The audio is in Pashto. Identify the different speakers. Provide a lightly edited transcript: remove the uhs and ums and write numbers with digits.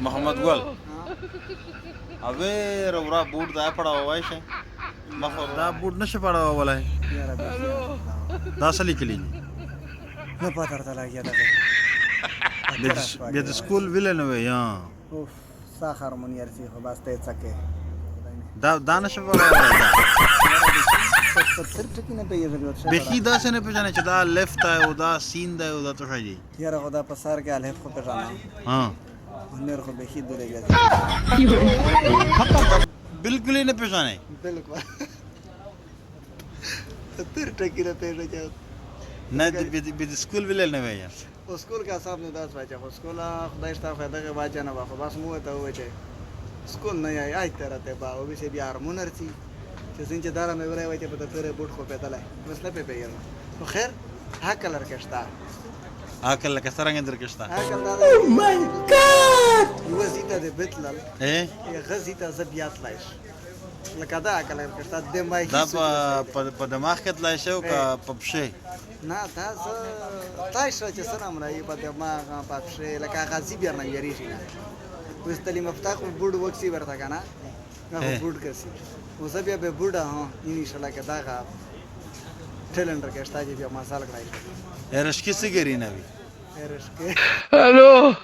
Speaker 1: محمد ګل
Speaker 2: ها
Speaker 1: اوی رورا بوټ دا پړاوای شي مخ دا بوټ نشه پړاوای
Speaker 2: یاره
Speaker 1: دا څه لیکلی دي
Speaker 2: نه پته راته لګیا ده
Speaker 1: بیا د سکول ویل نه وي یا
Speaker 2: اوف سا هارمونیار سي خو بس ته څکه
Speaker 1: دا نشه پړاوای
Speaker 2: ستر ټکی نه پیږي ورته
Speaker 1: بخی دا څه نه پېژنې چې دا لیفت دی او دا سین دی او دا څه شي
Speaker 2: یاره خدا په سر کې الف خو پېژنم
Speaker 1: ها
Speaker 2: نر خو بخي دلګا
Speaker 1: بالکل نه پېژنې
Speaker 2: بالکل ستر ټکی نه پیږي
Speaker 1: نه د سکول ویل نه وي
Speaker 2: او سکول کا صاحب نه داس واچا خو سکول خدای شته فائدہ واچا نه واخو بس مو ته وچه سکول نه یای آی ترته با او به بیا هارمونر سي چې څنګه دارا مې ورای وای ته په تیرې بوټ خو پېدلای بس نه پیږي نو خیر هاکل ورکشتا
Speaker 1: هاکل لکه څنګه درکشتا
Speaker 2: هاکل دا او مای ګاډ یو زیته د بتلل
Speaker 1: اے
Speaker 2: غزیته زبیات لایش لکه دا هاکل ورکشتا د مای
Speaker 1: دا په دماغ کې تلای شو کا پپشه
Speaker 2: نه دا تای شو چې سلام راي په دماغ پپشه لکه غزي بیا نه یری شي نه وستلی مفتاح بوډ وکسي ورته کنه هغه بوډ کسي اوس بیا به بوډا ها ان شاء الله کې دا غا ټیلنډ رکشتا چې بیا مسال کړای
Speaker 1: ارشکی سګری نه وي
Speaker 2: ارشکی
Speaker 3: الو